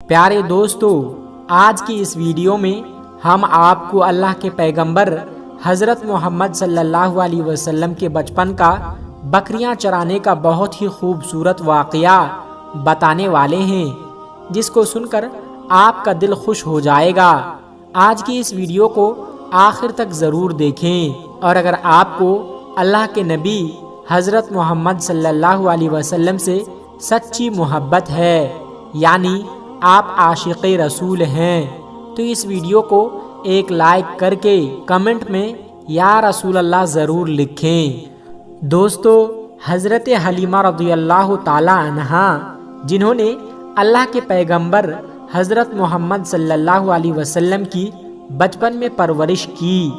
پیارے دوستو، آج کی اس ویڈیو میں ہم آپ کو اللہ کے پیغمبر حضرت محمد صلی اللہ علیہ وسلم کے بچپن کا بکریاں چرانے کا بہت ہی خوبصورت واقعہ بتانے والے ہیں، جس کو سن کر آپ کا دل خوش ہو جائے گا۔ آج کی اس ویڈیو کو آخر تک ضرور دیکھیں، اور اگر آپ کو اللہ کے نبی حضرت محمد صلی اللہ علیہ وسلم سے سچی محبت ہے، یعنی آپ عاشق رسول ہیں، تو اس ویڈیو کو ایک لائک کر کے کمنٹ میں یا رسول اللہ ضرور لکھیں۔ دوستو، حضرت حلیمہ رضی اللہ تعالی عنہا، جنہوں نے اللہ کے پیغمبر حضرت محمد صلی اللہ علیہ وسلم کی بچپن میں پرورش کی،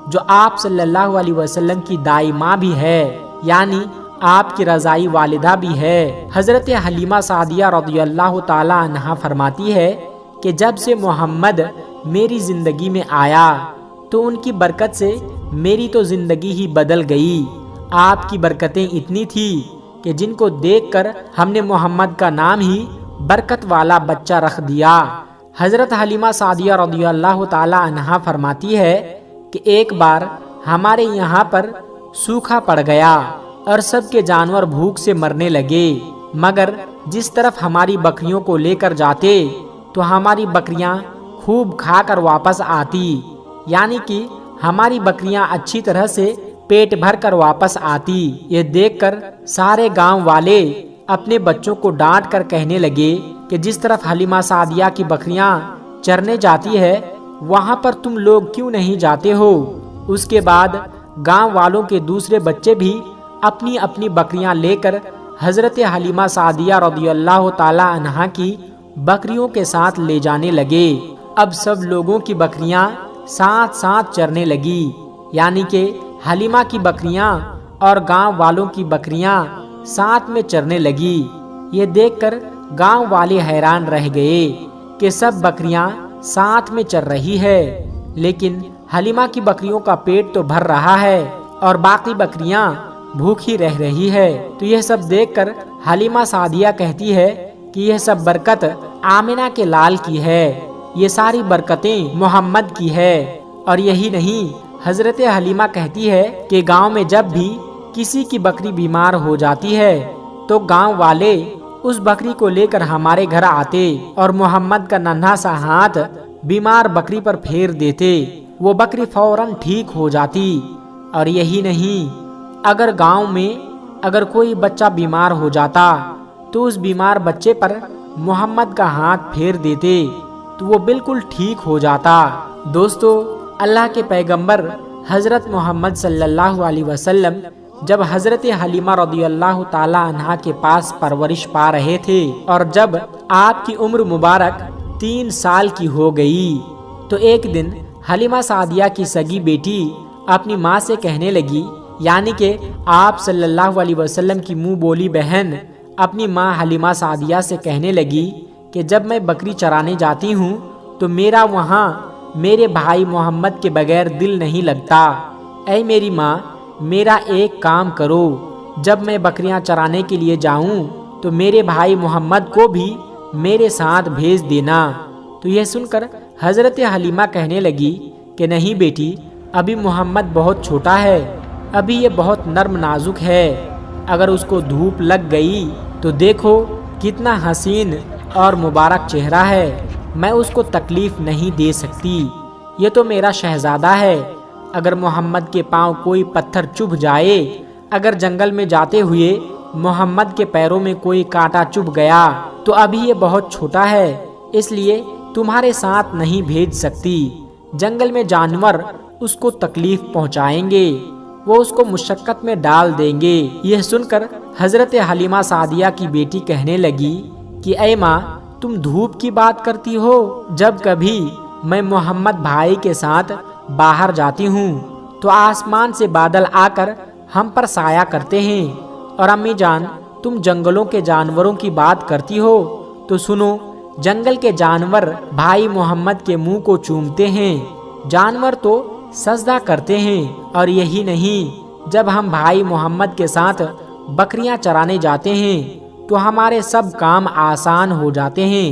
جو آپ صلی اللہ علیہ وسلم کی دائی ماں بھی ہے، یعنی آپ کی رضائی والدہ بھی ہے۔ حضرت حلیمہ سعدیہ رضی اللہ تعالی عنہا فرماتی ہے کہ جب سے محمد میری زندگی میں آیا تو ان کی برکت سے میری تو زندگی ہی بدل گئی۔ آپ کی برکتیں اتنی تھی کہ جن کو دیکھ کر ہم نے محمد کا نام ہی برکت والا بچہ رکھ دیا۔ حضرت حلیمہ سعدیہ رضی اللہ تعالی عنہا فرماتی ہے کہ ایک بار ہمارے یہاں پر سوکھا پڑ گیا اور سب کے جانور بھوک سے مرنے لگے، مگر جس طرف ہماری بکریوں کو لے کر جاتے تو ہماری بکریاں خوب کھا کر واپس آتی، یعنی کہ ہماری بکریاں اچھی طرح سے پیٹ بھر کر واپس آتی۔ یہ دیکھ کر سارے گاؤں والے اپنے بچوں کو ڈانٹ کر کہنے لگے کہ جس طرف حلیمہ سعدیہ کی بکریاں چرنے جاتی ہے وہاں پر تم لوگ کیوں نہیں جاتے ہو؟ اس کے بعد گاؤں والوں کے دوسرے بچے بھی اپنی اپنی بکریاں لے کر حضرت حلیمہ سعدیہ رضی اللہ تعالی عنہا کی بکریوں کے ساتھ لے جانے لگے۔ اب سب لوگوں کی بکریاں ساتھ ساتھ چرنے لگی، یعنی کہ حلیمہ کی بکریاں اور گاؤں والوں کی بکریاں ساتھ میں چرنے لگی۔ یہ دیکھ کر گاؤں والے حیران رہ گئے کہ سب بکریاں ساتھ میں چر رہی ہے، لیکن حلیمہ کی بکریوں کا پیٹ تو بھر رہا ہے اور باقی بکریاں بھوکی رہ رہی ہے۔ تو یہ سب دیکھ کر حلیمہ سعدیہ کہتی ہے کہ یہ سب برکت آمنہ کے لال کی ہے، یہ ساری برکتیں محمد کی ہے۔ اور یہی نہیں، حضرت حلیمہ کہتی ہے کہ گاؤں میں جب بھی کسی کی بکری بیمار ہو جاتی ہے تو گاؤں والے اس بکری کو لے کر ہمارے گھر آتے اور محمد کا ننھا سا ہاتھ بیمار بکری پر پھیر دیتے، وہ بکری فوراً ٹھیک ہو جاتی۔ اور یہی نہیں، اگر گاؤں میں اگر کوئی بچہ بیمار ہو جاتا تو اس بیمار بچے پر محمد کا ہاتھ پھیر دیتے تو وہ بالکل ٹھیک ہو جاتا۔ دوستو، اللہ کے پیغمبر حضرت محمد صلی اللہ علیہ وسلم جب حضرت حلیمہ رضی اللہ تعالی عنہا کے پاس پرورش پا رہے تھے اور جب آپ کی عمر مبارک 3 سال کی ہو گئی تو ایک دن حلیمہ سعدیہ کی سگی بیٹی اپنی ماں سے کہنے لگی، یعنی کہ آپ صلی اللہ علیہ وسلم کی منہ بولی بہن اپنی ماں حلیمہ سعدیہ سے کہنے لگی کہ جب میں بکری چرانے جاتی ہوں تو میرا وہاں میرے بھائی محمد کے بغیر دل نہیں لگتا۔ اے میری ماں، میرا ایک کام کرو، جب میں بکریاں چرانے کے لیے جاؤں تو میرے بھائی محمد کو بھی میرے ساتھ بھیج دینا۔ تو یہ سن کر حضرت حلیمہ کہنے لگی کہ نہیں بیٹی، ابھی محمد بہت چھوٹا ہے، ابھی یہ بہت نرم نازک ہے، اگر اس کو دھوپ لگ گئی تو دیکھو کتنا حسین اور مبارک چہرہ ہے، میں اس کو تکلیف نہیں دے سکتی، یہ تو میرا شہزادہ ہے، اگر محمد کے پاؤں کوئی پتھر چبھ جائے، اگر جنگل میں جاتے ہوئے محمد کے پیروں میں کوئی کانٹا چبھ گیا تو ابھی یہ بہت چھوٹا ہے، اس لیے تمہارے ساتھ نہیں بھیج سکتی، جنگل میں جانور اس کو تکلیف پہنچائیں گے، وہ اس کو مشقت میں ڈال دیں گے۔ یہ سن کر حضرت حلیمہ سعدیہ کی بیٹی کہنے لگی کہ اے ماں، تم دھوپ کی بات کرتی ہو، جب کبھی میں محمد بھائی کے ساتھ باہر جاتی ہوں تو آسمان سے بادل آ کر ہم پر سایہ کرتے ہیں، اور امی جان تم جنگلوں کے جانوروں کی بات کرتی ہو تو سنو، جنگل کے جانور بھائی محمد کے منہ کو چومتے ہیں، جانور تو سجدہ کرتے ہیں، اور یہی نہیں، جب ہم بھائی محمد کے ساتھ بکریاں چرانے جاتے ہیں تو ہمارے سب کام آسان ہو جاتے ہیں،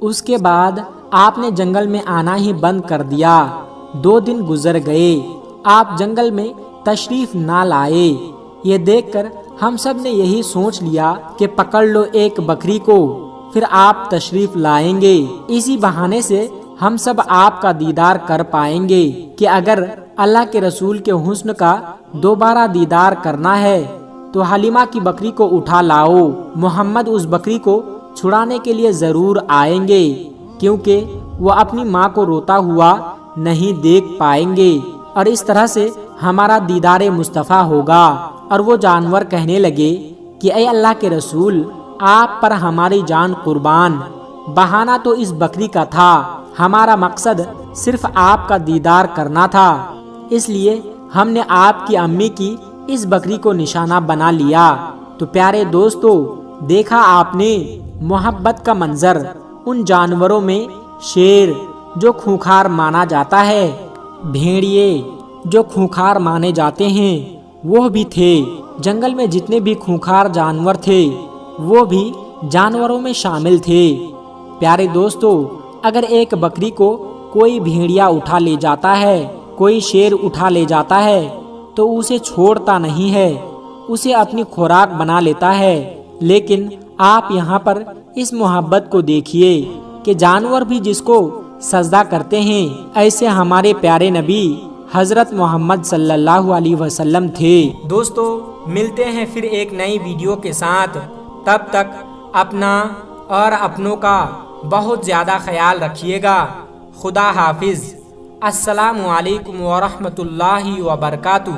اس کے بعد آپ نے جنگل میں آنا ہی بند کر دیا۔ 2 دن گزر گئے، آپ جنگل میں تشریف نہ لائے۔ یہ دیکھ کر ہم سب نے یہی سوچ لیا کہ پکڑ لو ایک بکری کو، پھر آپ تشریف لائیں گے، اسی بہانے سے ہم سب آپ کا دیدار کر پائیں گے کہ اگر اللہ کے رسول کے حسن کا دوبارہ دیدار کرنا ہے تو حلیمہ کی بکری کو اٹھا لاؤ۔ محمد اس بکری کو چھڑانے کے لیے ضرور آئیں گے، کیونکہ وہ اپنی ماں کو روتا ہوا نہیں دیکھ پائیں گے، اور اس طرح سے ہمارا دیدار مصطفیٰ ہوگا۔ اور وہ جانور کہنے لگے کہ اے اللہ کے رسول، آپ پر ہماری جان قربان، بہانہ تو اس بکری کا تھا، ہمارا مقصد صرف آپ کا دیدار کرنا تھا، اس لیے ہم نے آپ کی امی کی اس بکری کو نشانہ بنا لیا۔ تو پیارے دوستو، دیکھا آپ نے محبت کا منظر۔ ان جانوروں میں شیر جو خونخوار مانا جاتا ہے، بھیڑیے جو خونخوار مانے جاتے ہیں وہ بھی تھے، جنگل میں جتنے بھی خونخوار جانور تھے وہ بھی جانوروں میں شامل تھے۔ پیارے دوستو، اگر ایک بکری کو کوئی بھیڑیا اٹھا لے جاتا ہے، کوئی شیر اٹھا لے جاتا ہے تو اسے چھوڑتا نہیں ہے، اسے اپنی خوراک بنا لیتا ہے۔ لیکن آپ یہاں پر اس محبت کو دیکھیے کہ جانور بھی جس کو سجدہ کرتے ہیں، ایسے ہمارے پیارے نبی حضرت محمد صلی اللہ علیہ وسلم تھے۔ دوستو، ملتے ہیں پھر ایک نئی ویڈیو کے ساتھ، تب تک اپنا اور اپنوں کا بہت زیادہ خیال رکھیے گا۔ خدا حافظ۔ السلام علیکم ورحمۃ اللہ وبرکاتہ۔